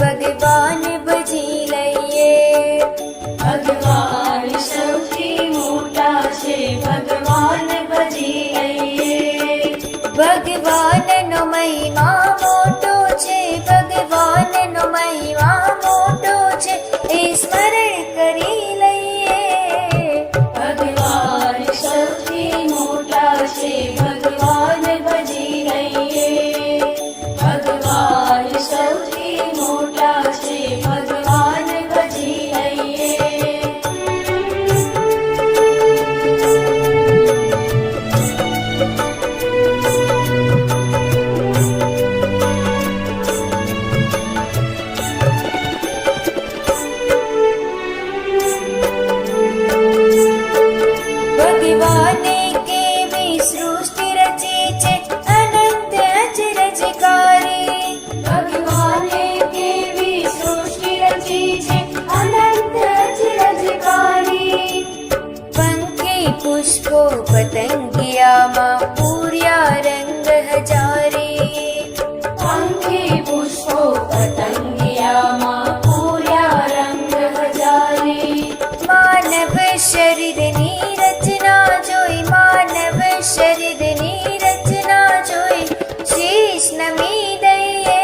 ભગવાન ભજી લઈએ. ભગવાન સૌથી મોટા છે, ભગવાન ભજી લઈએ. ભગવાનનો મહિમા મોટો છે, ભગવાનનો મહિમા મોટો છે, એ સ્મરણ કરી લઈએ. ભગવાન સૌથી મોટા છે, ભગવાન ભજી લઈએ. ભગવાન સૌથી મોટા છે, ભગવાન ભજી લઈએ. ભગવાને કેવી સૃષ્ટિ રચી છે, અનંત અચરજકારી. ભગવાને કેવી સૃષ્ટિ રચી છે, અનંત અચરજકારી. પંખી પુષ્પો પતંગિયામાં પૂર્યા રંગ હજારી. પંખી પુષ્પો પતંગિયામાં પૂર્યા રંગ હજારી. માનવ શરીરની રચના જોઈ, માનવ શરીરની રચના જોઈ, શીશ નમી દઈએ.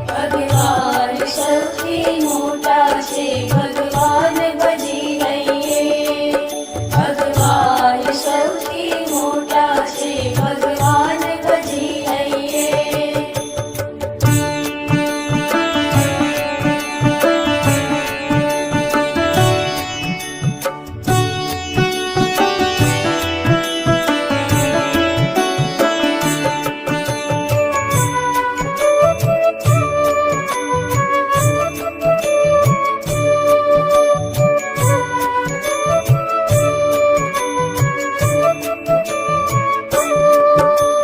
ભગવાન સૌથી મોટા છે, ભગવાન ભજી લઈએ. ભગવાન સૌથી મોટા છે, ભગવાન ભજી લઈએ.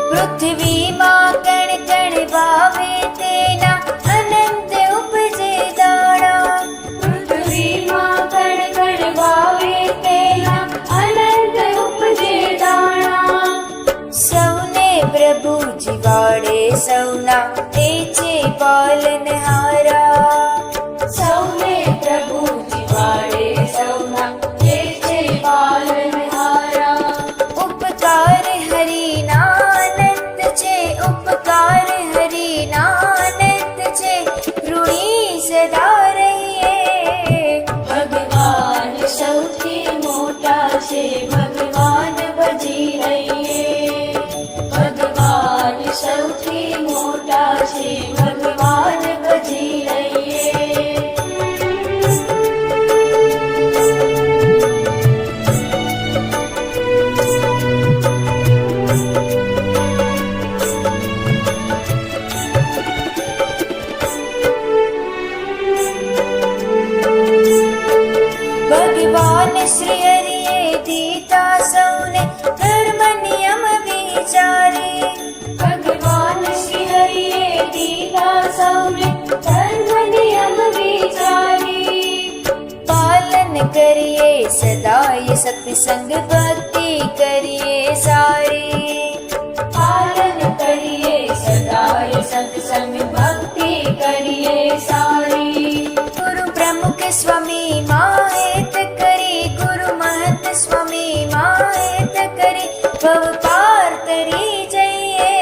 પૃથ્વીમાં કણ કણ વાવે તેના અનંત ઉપજે દાણા. પૃથ્વીમાં કણ કણ વાવે તેના અનંત ઉપજે દાણા. સૌને પ્રભુ જીવાડે, સૌના તે છે પાલનહારા. સૌને પ્રભુ જીવાડે, સૌના તે છે પાલનહારા. ઉપકાર હરિના અનંત છે, ઉપકાર હરિના અનંત છે, ઋણી સદા રહીએ. ભગવાન સૌથી મોટા છે, ભગવાન ભજી લઈએ. ભગવાન સૌથી મોટા છે, ભગવાન ભજી લઈએ. ભગવાન શ્રી હરિએ દીધા સૌને ધર્મ નિયમ વિચારી. ભગવાન શ્રી હરિએ દીધા સૌને ધર્મ નિયમ વિચારી. પાલન કરીએ સદાય સત્સંગ ભક્તિ કરીએ સારી. પાલન કરીએ સદાય સત્સંગ ભક્તિ કરીએ સારી. ગુરુ પ્રમુખ સ્વામી માહિત કરી, ગુરુ મહંત સ્વામી માહિત કરી, ભવ પાર તરી જઈએ.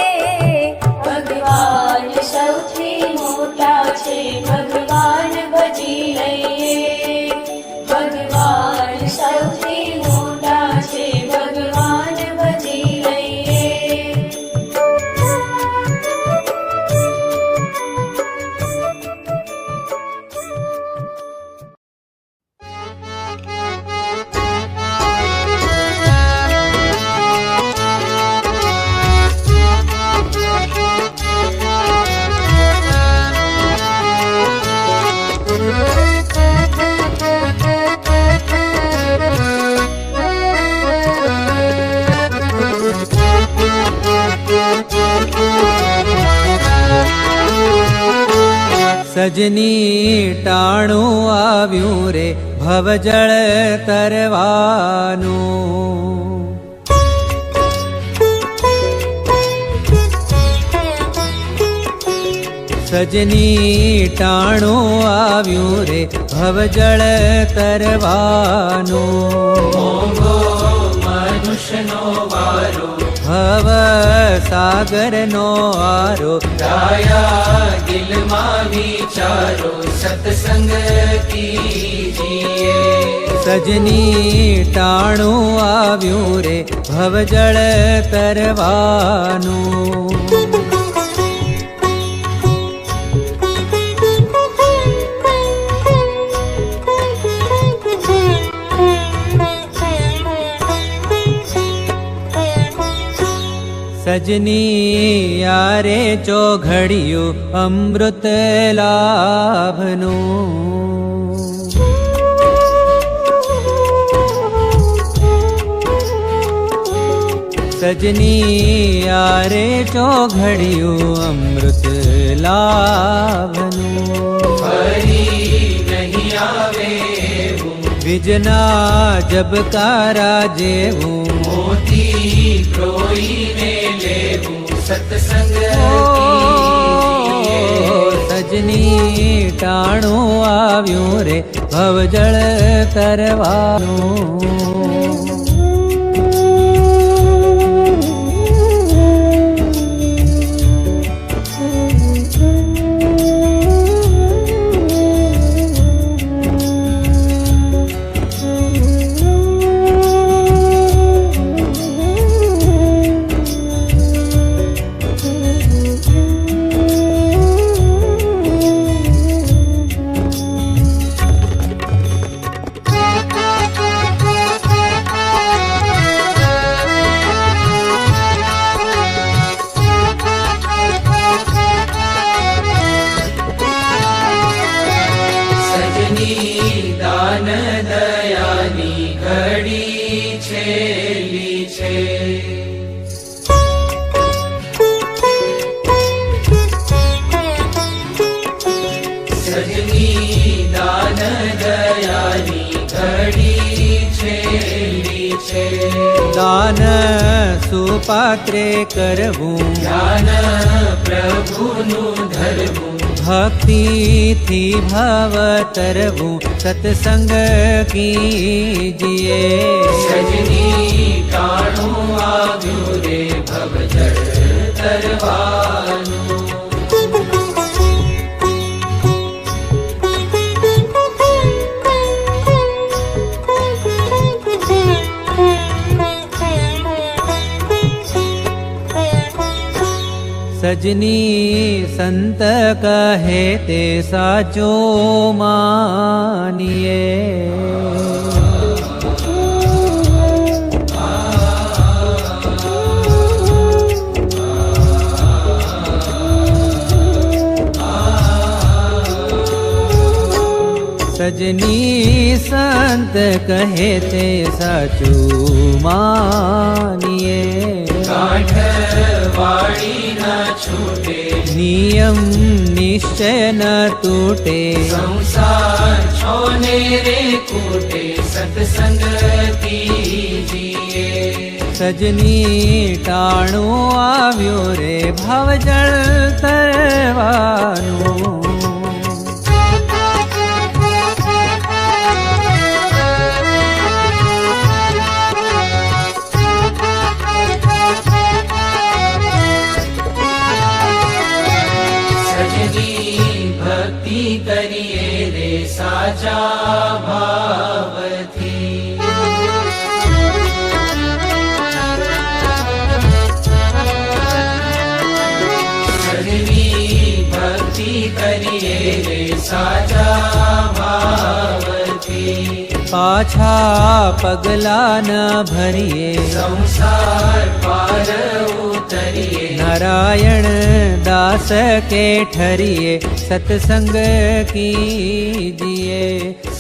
ભગવાન સૌથી મોટા છે, ભગવાન ભજી લઈએ. ભગવાન સૌથી મોટા છે, ભગવાન ભજી લઈએ. સજની ટાણું આવ્યું રે ભવજળ તરવાનું. સજની ટાણું આવ્યું રે ભવજળ તરવાનું. મોંઘો મનુષ્યનો વારો, ભવ સાગરનો આરો, ગાયા દિલમાં વિચારો, સત્સંગ કીજીએ. સજની ટાણું આવ્યું રે ભવજળ તરવાનું. સજની યારે ચોઘડિયું અમૃત લાભનું. સજની યારે ચોઘડિયું અમૃત લાભનું. ફરી નહીં આવે એવું, વિજના જબકારા જેવું. મોતી પ્રોઈને લેવું, સત્સંગ કીજીએ. સજની ટાણું આવ્યું રે ભવજળ તરવાનું. સજની દાન દયાની ઘડી છેલી છે. સજની દાન દયાની ઘડી છેલી છે. દાન સુપાત્રે કરવું, ધ્યાન પ્રભુનું ધરવું, ભક્તિથી ભાવ તરવું. સત્સંગ કીજીએ. સજની ટાણું આવ્યું રે ભવજળ તરવાનું. સજની સંત કહે તે સાચો માનીએ. સજની સંત કહે તે સાચું માનીએ. ગાંઠ વાળી ન છૂટે, નિયમ નિશ્ચય ન તૂટે. સંસાર છોને રે કૂટે, સત્સંગ કીજીએ. સજની ટાણું આવ્યું રે ભવજળ તરવાનું. ભક્તિ કરીએ રે સાચા ભાવથી. સજની ભક્તિ કરીએ રે સાચા ભાવથી. પાછા પગલા ન ભરીએ, સંસાર પાર ઉતરીએ. નારાયણ દાસ કે ઠરીએ. સત્સંગ કીજીએ.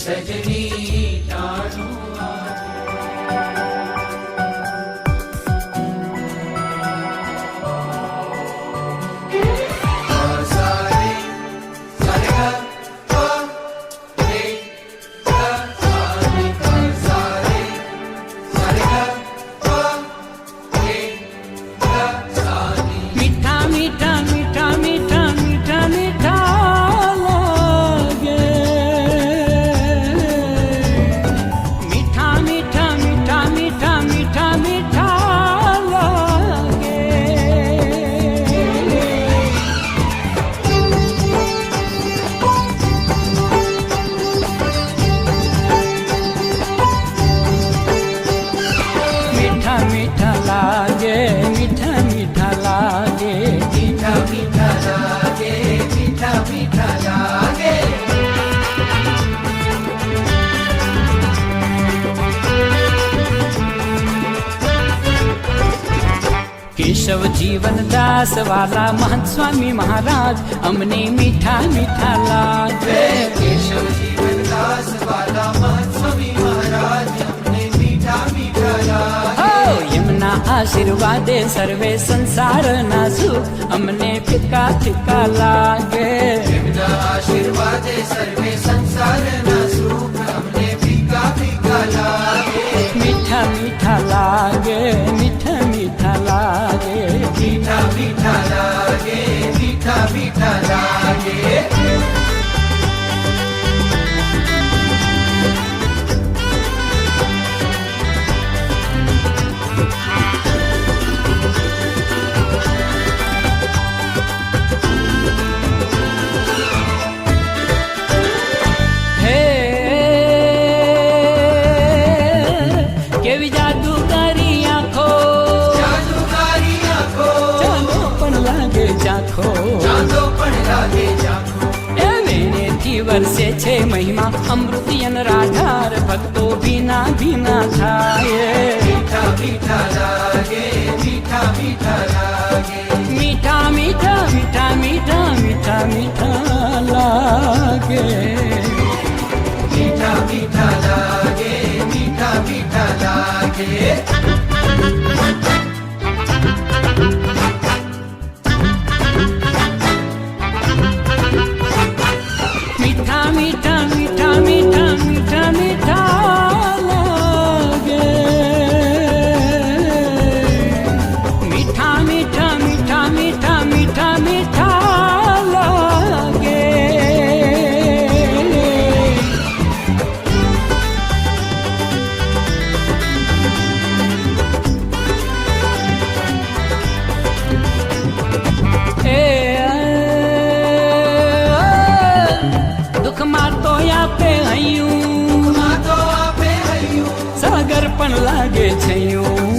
સજની ટાણું મીઠા મીઠા મીઠા મીઠા મીઠા મીઠા કેશવ જીવન દાસ વાલા મહંત સ્વામી મહારાજ અમને મીઠા મીઠા લાગે. કેશવ જીવનદાસ વાલા મહંત સ્વામી મહારાજ અમને મીઠા મીઠા લાગે. હો એમના આશીર્વાદે સર્વે સંસારના સુખ અમને ફિક્કા ફિક્કા લાગે. એમના આશીર્વાદે સર્વે સંસારના સુખ અમને ફીકા ફીકા લાગે. મીઠા મીઠા લાગે, મીઠા મીઠા લાગે. મીઠા મીઠા લાગે, મીઠા મીઠા લાગે. હે કેવી જાદુગારી આંખો, જાદુગારી આંખો, ચાંદો પણ લાગે ઝાંખો. ચાંદો પણ લાગે ઝાંખો. એ વેણેથી વરસે છે મહિમા અમૃતિયન રાધાર ભક્તો ભીના ભીના થાય. મીઠા મીઠા લાગે, મીઠા મીઠા લાગે. મીઠા મીઠા મીઠા મીઠા મીઠા મીઠા લાગે. મીઠા મીઠા લાગે, મીઠા મીઠા લાગે. મીઠા મીઠા મીઠા મીઠા મીઠા મીઠા લાગે. મીઠા મીઠા મીઠા મીઠા મીઠા મીઠા લાગે. દુઃખમાં તો આપે હૈયું, માં તો આપે હૈયું, સાગર પણ લાગે છે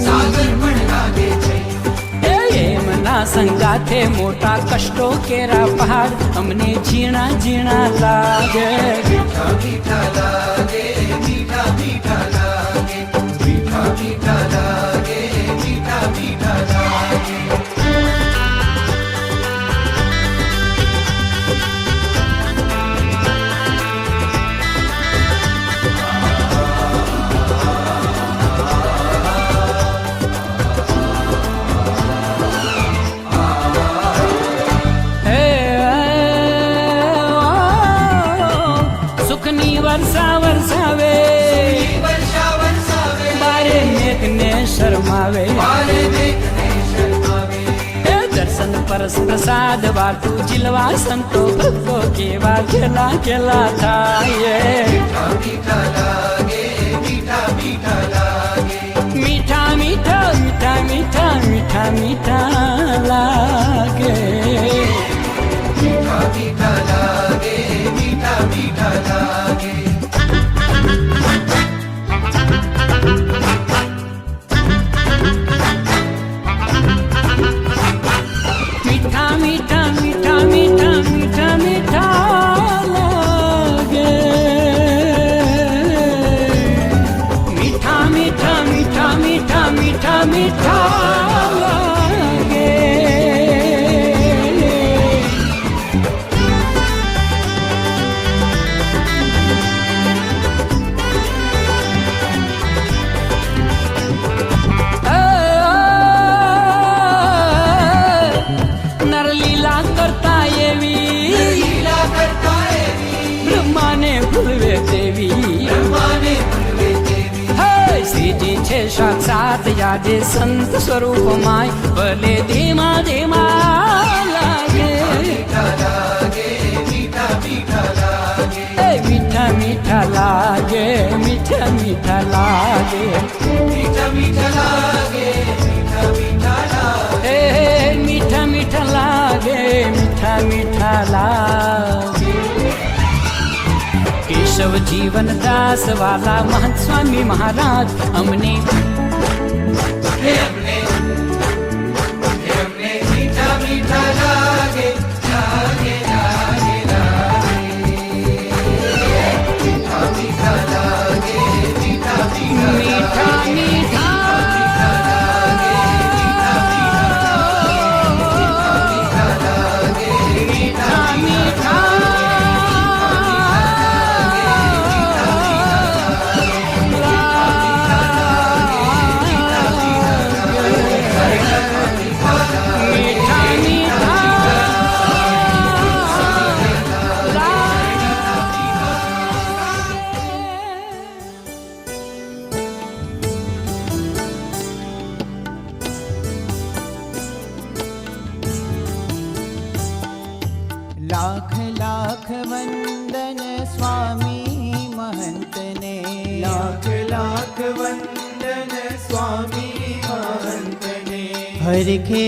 સાગર પણ લાગે છે. એમના સંગાથે મોટા કષ્ટો કેરા પહાડ અમને ઝીણા ઝીણા લાગે. મીઠા મીઠા લાગે, મીઠા મીઠા લાગે. મીઠા મીઠા લાગે, મીઠા મીઠા લાગે. હે સુખની વર્ષા વરસાવે, વર્ષા વરસાવે, બારે મેઘને શરમાવે. વારે મેઘને શરમાવે. હે દર્શન પરસ પ્રસાદ વાતું જીલવા સંતો ભક્તો કેવા ખેલા ખેલા થાય. મીઠા મીઠા લાગે, મીઠા મીઠા લાગે. મીઠા મીઠા મીઠા મીઠા મીઠા મીઠા લાગે. મીઠા મીઠા લાગે, મીઠા મીઠા લાગે. મીઠા મીઠા મીઠા મીઠા મીઠા મીઠા લાગે. મીઠા મીઠા મીઠા મીઠા મીઠા મીઠા લાગે. નરલીલા કરતા એવી, લીલા કરતા એવી, બ્રહ્માને ભૂલવે તેવી. બ્રહ્માને ભૂલવે તેવી. હે શ્રીજી છે સાક્ષાત યાદે સંત સ્વરૂપમાય ભલે ધીમા ધીમા લાગે. મીઠા લાગે, મીઠા મીઠા લાગે. એ મીઠા મીઠા લાગે, મીઠા મીઠા લાગે. મીઠા મીઠા લાગે, મીઠા મીઠા લાગે. એ મીઠા મીઠા લાગે, મીઠા મીઠા લાગે. કેશવ જીવન દાસ વાલા મહંત સ્વામી મહારાજ અમને એમને મીઠા મીઠા લાગે, લાગે લાગે લાગે. મીઠા મીઠા લાગે, મીઠા મીઠા મીઠા મીઠા વંદન સ્વામી મહંતને. લાખ લાખ વંદન સ્વામી મહંતને. હરખે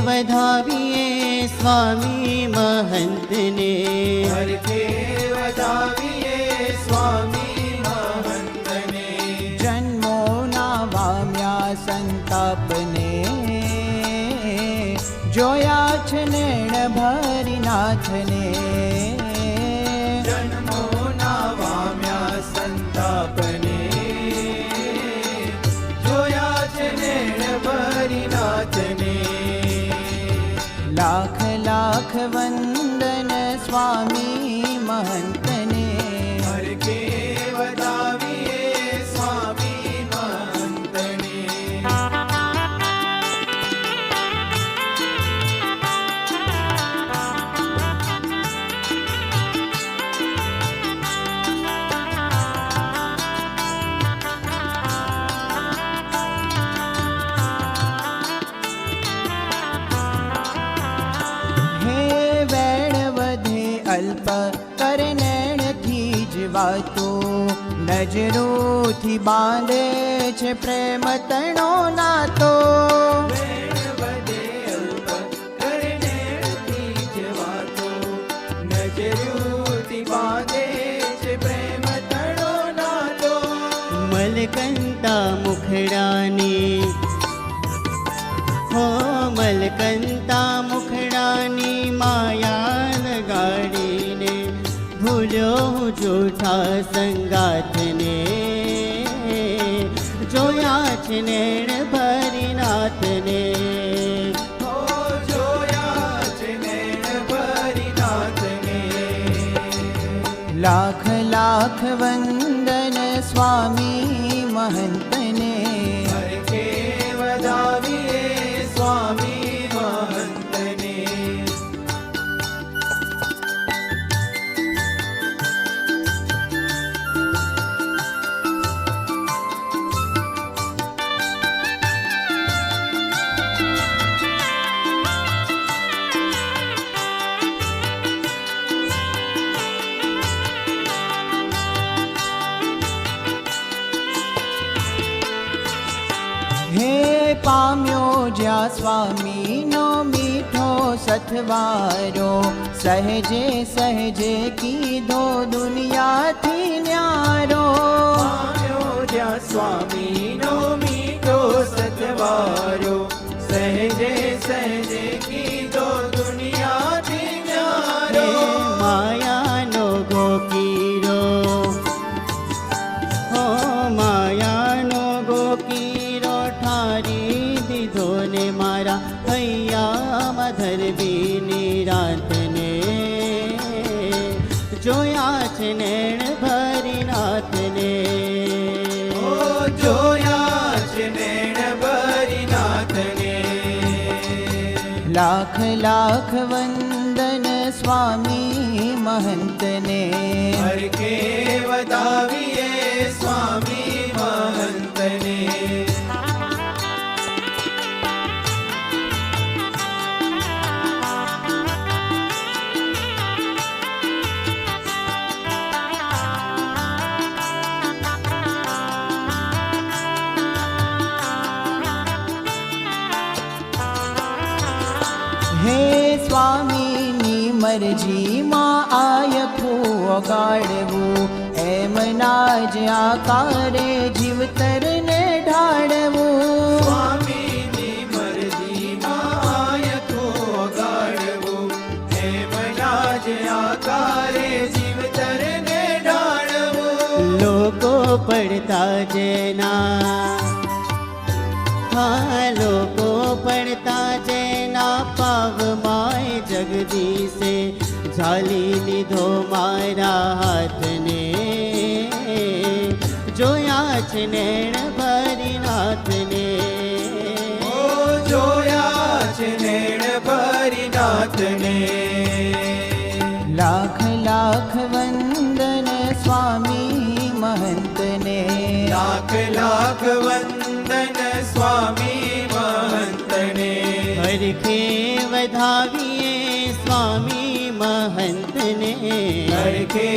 વધાવીએ સ્વામી મહંતને. હરખે વધાવીએ સ્વામી મહંતને. જન્મોના વામ્યા સંતાપને, જોયા છે નેણ ભરી નાથને. જન્મોના વામ્યા સંતાપને, જોયા છે નેણ ભરી નાથને. લાખ લાખ વંદન સ્વામી મહંતને. હરખે વધાવીએ સ્વામી મહંતને. હે વેણ વધે અલ્પ કરે નેણથી જ વાતો, નજરોથી બાંધે છે પ્રેમ તણો નાતો. વેણ વધે અલ્પ કરે નેણથી જ વાતો, નજરોથી બાંધે છે પ્રેમ તણો નાતો. મલકંતા મુખડાની, હો મલકંતા મુખડાની માયા લગાડીને, ભૂલ્યો હું જૂઠા સંગાથને. જોયા છે નેણ ભરી નાથને. હો જોયા છે નેણ ભરી નાથને. લાખ લાખ વંદન સ્વામી મહંતને. હરખે વધાવીએ સ્વામી મહંતને. હે પામ્યો જ્યાં સ્વામીનો મીઠો સથવારો, સહેજે સહેજે કીધો દુનિયાથી ન્યારો. પામ્યો જ્યાં સ્વામીનો મીઠો સતવારો, સહેજે સહેજે કીધો દુનિયાથી હે ન્યારો. માયાનો ગોકીરો, હો માયાનો ગોકીરો ઠારી દીધો ને મારા હૈયામાં ધરબીની રાતને. જોયા છે નેણ ભરી નાથને. ઓ જોયા છે નેણ ભરી નાથને. લાખ લાખ વંદન સ્વામી મહંતને. હરખે વધાવીએ સ્વામી મહંતને. હે સ્વામીની મરજીમાં આયખું ઓગાડવું, એમ ના જ આકારે જીવતરને ઢાળવું. સ્વામીની મરજીમાં આયખો ગાળવું, એમ નાજ આકારે જીવતરને ઢાળવું. લોકો પડતા જેના, હા લોકો પડતા જેના પાવમાય જગદીશે ઝાલી લીધો મારા હાથને. જોયા છે નેણ ભરી નાથને. ઓ જોયા છે નેણ ભરી નાથને. લાખ લાખ વંદન સ્વામી મહંતને. લાખ લાખ વંદન સ્વામી મહંતને. હરખે વધાવીએ સ્વામી મહંતને. નાથને હરખે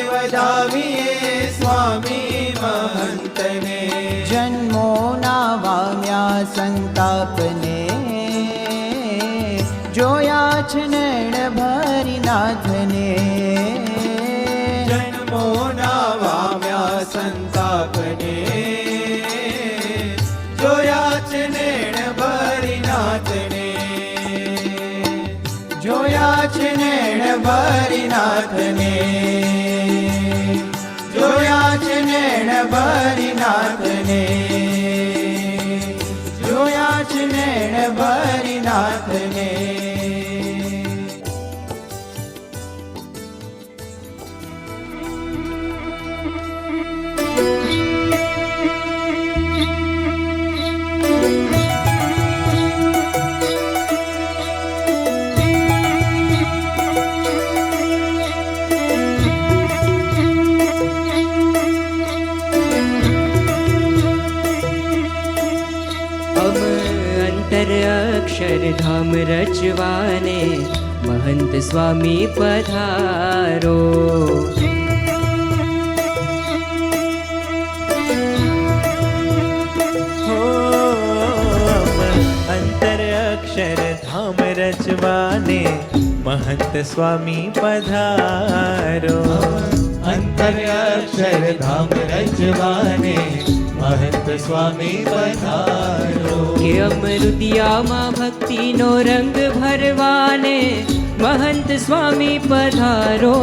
વધાવીએ સ્વામી મહંતને. જન્મોના વામ્યા સંતાપને જોયા છે નૈણ ભરી નાથને જન્મોના વામ્યા સંતાપને જોયા છે નેણ ભરી નાથને. જોયા છે નેણ ભરી નાથને. જોયા છે નેણ ભરી નાથને. જોયા છે નેણ ભરી નાથને. અક્ષરધામ રચવાને મહંત સ્વામી પધારો. અંતર અક્ષરધામ રચવાને મહંત સ્વામી પધારો. અંતર અક્ષરધામ રચવાને મહંત સ્વામી પધારો. કે અમૃતિયામાં ભક્તિનો રંગ ભરવાને મહંત સ્વામી પધારો.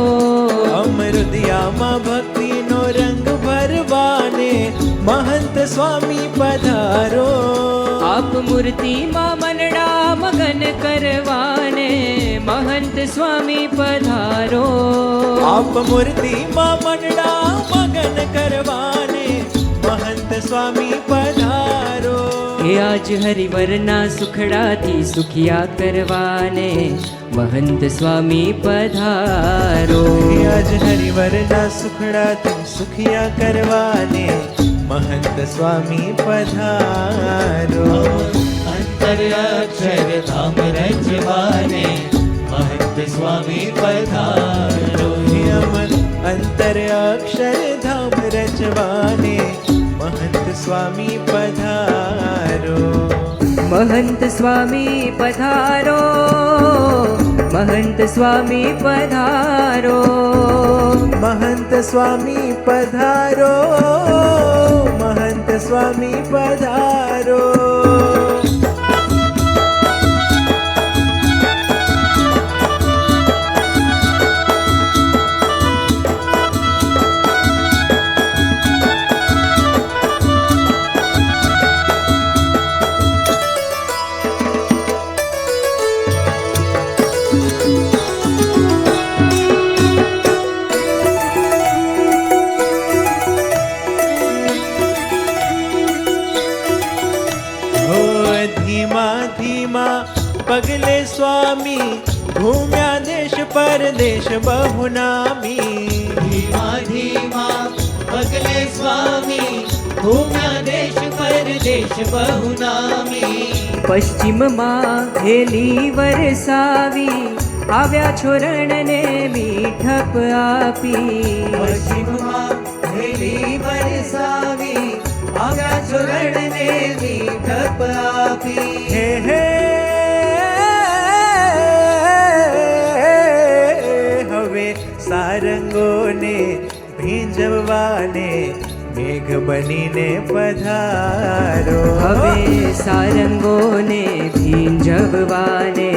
અમૃતિયામાં ભક્તિનો રંગ ભરવાને મહંત સ્વામી પધારો. આપ મૂર્તિમાં મનડા મગન કરવાને મહંત સ્વામી પધારો. આપ મૂર્તિમાં મનડા મગન કરવાને મહંત સ્વામી પધારો. કે આજ હરિવરના સુખડાથી સુખિયા કરવાને મહંત સ્વામી પધારો. આજ હરિવરના સુખડાથી સુખિયા કરવાને મહંત સ્વામી પધારો. અંતર અક્ષરધામ રચવાને મહંત સ્વામી પધારો. અંતર અક્ષરધામ રચવાને મહંત સ્વામી પધારો. મહંત સ્વામી પધારો. મહંત સ્વામી પધારો. મહંત સ્વામી પધારો. મહંત સ્વામી પધારો. પગલે સ્વામી ઘૂમ્યા દેશ પરદેશ બહુનામી. ધીમા ધીમા પગલે સ્વામી ઘૂમ્યા દેશ પરદેશ બહુનામી. પશ્ચિમમાં હેલી વરસાવી આવ્યા છોરણને મીઠપ આપી. પશ્ચિમમાં હેલી વરસાવી આવ્યા છોરણને મીઠપ આપી. હે હે હવે સારંગોને ભીંજવાને મેઘ બનીને પધારો. હવે સારંગોને ભીંજવાને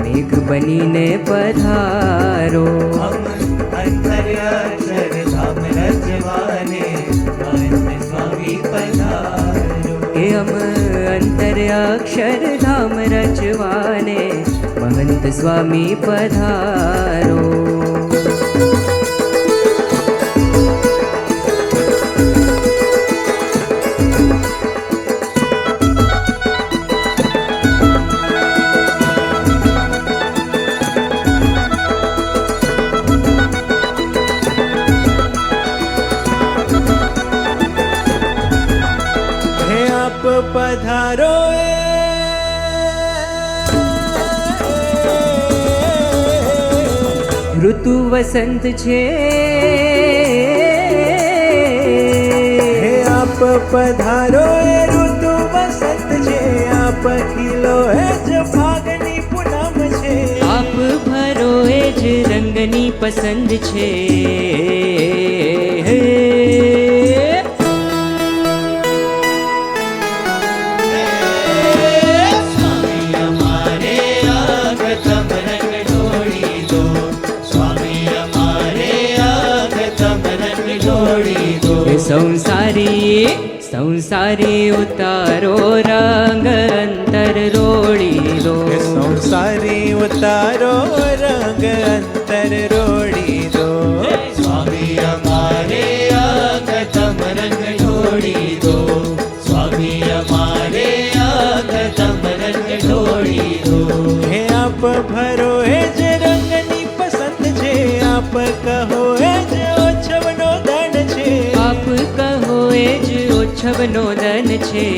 મેઘ બનીને પધારો. અંતર અક્ષરધામ રચવાને મહંત સ્વામી પધારો. એ અંતર અક્ષરધામ રચવાને મહંત સ્વામી પધારો. હે આપ પધારો. ઋતુ વસંત છે હે આપ પધારો એ ઋતુ વસંત છે આપ ખીલો એ જ ફાગની પૂનમ છે આપ ભરો એ જ રંગની પસંદ છે સ્વામી અમારે આગતમ રંગ ઢોળી દો સ્વામી અમારે આગતમ રંગ ઢોળી દો એ સંસારી ઉતારો રંગ અંતર રોડી દો હે સંસારી ઉતારો રંગ અંતર રોડી દો સ્વામી અમારે આગતમ રંગ ઢોળી દો સ્વામી અમારે આગતમ રંગ ઢોળી દો હે આપ ભરો એ જ રંગની પસંદ છે આપ કહો એ જ ઓછવનો દંડ છે આપ કહો એ જ ઓછવનો દન છે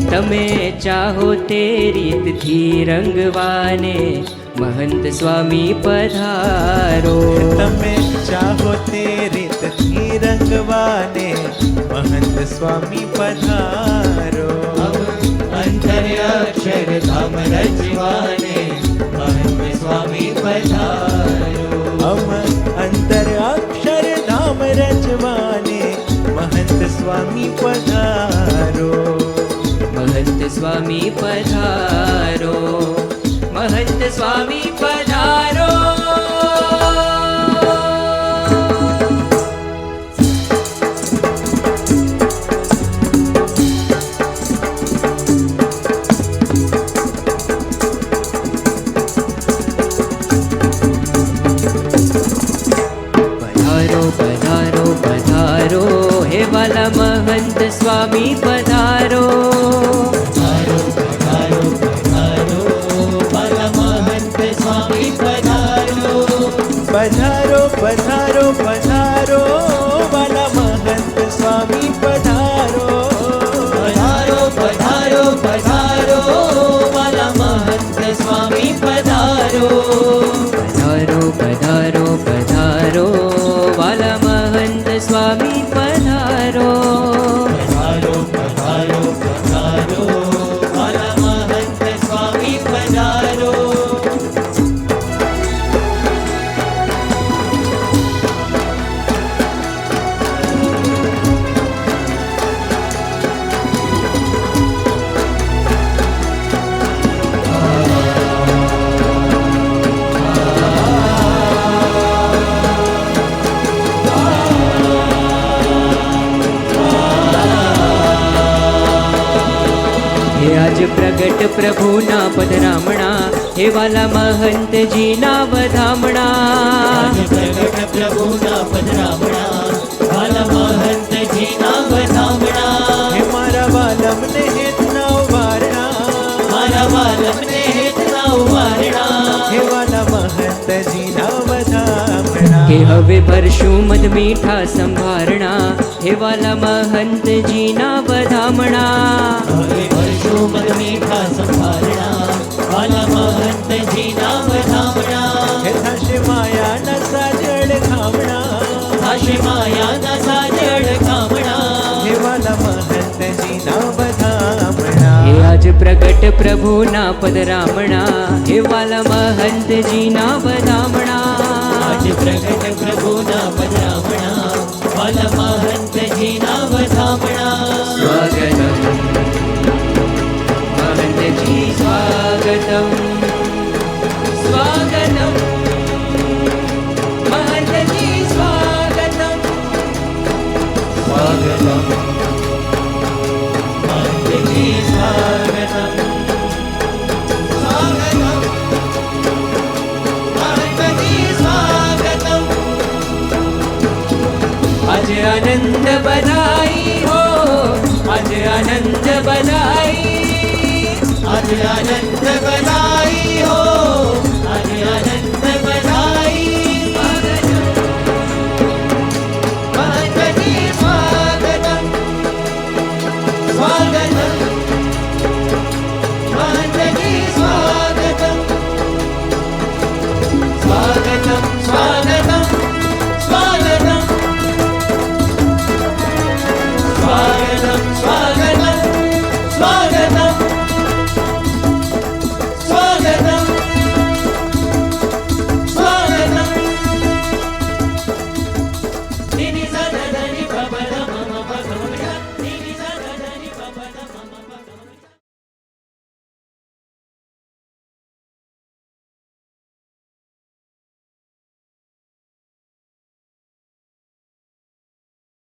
તમે ચાહો તે રીતથી રંગવાને મહંત સ્વામી પધારો તમે ચાહો તે રીતથી રંગવાને મહંત સ્વામી પધારો અંતર્યાક્ષર ધામ રચવાને મહંત સ્વામી પધારો અમ અંતર અક્ષર ધામ રચવાને મહંત સ્વામી પધારો મહંત સ્વામી પધારો મહંત સ્વામી પધારો પધારો પધારો પધારો હે વાલા મહંત સ્વામી પધારો પધારો પધારો પધારો બાલા મહંત સ્વામી પધારો પધારો પધારો પધારો વાલા મહંત સ્વામી પધારો પધારો પધારો પધારો બાલા મહંત સ્વામી પધારો પધારો પધારો પધારો વાલા મહંત સ્વામી પધારો પધારો પધારો પધારો બાલા મહંત સ્વામી પધારો હે આજ પ્રગટ પ્રભુના પધરામણા હે વાલા મહંતજીના વધામણા પ્રગટ પ્રભુના પધરામણા બાલા મહંતજીના વધામણા હે મારા વાલમને હેતના ઉવારણા મારા વાલમને હેતના ઉવારણા હે વાલા મહંતજીના વધામણા કે હવે ભરશું મધ મીઠા સંભારણા હે વાલા મહંતજીના વધામણા હવે વર્ષો મધ મીઠા સંભારણા વાલા મહંતજીના વધામણા હે થશે માયાના સાજળ ખામણા થાશે માયાના સાજળ ખામણા હે વાલા મહંતજીના વધામણા હે આજ પ્રગટ પ્રભુના પધરામણા હે વાલા મહંતજીના વધામણા આજ પ્રગટ પ્રભુના પધરામણા વાલા મહંતજીના વધામણા સ્વાગતમ મહંતજી સ્વાગતમ સ્વાગતમ મહંતજી સ્વાગતમ સ્વાગતમ મહંતજી સ્વાગતમ સ્વાગતમ મહંતજી સ્વાગતમ आज आनंद बधाई हो आज आनंद बधाई आज आनंद बधाई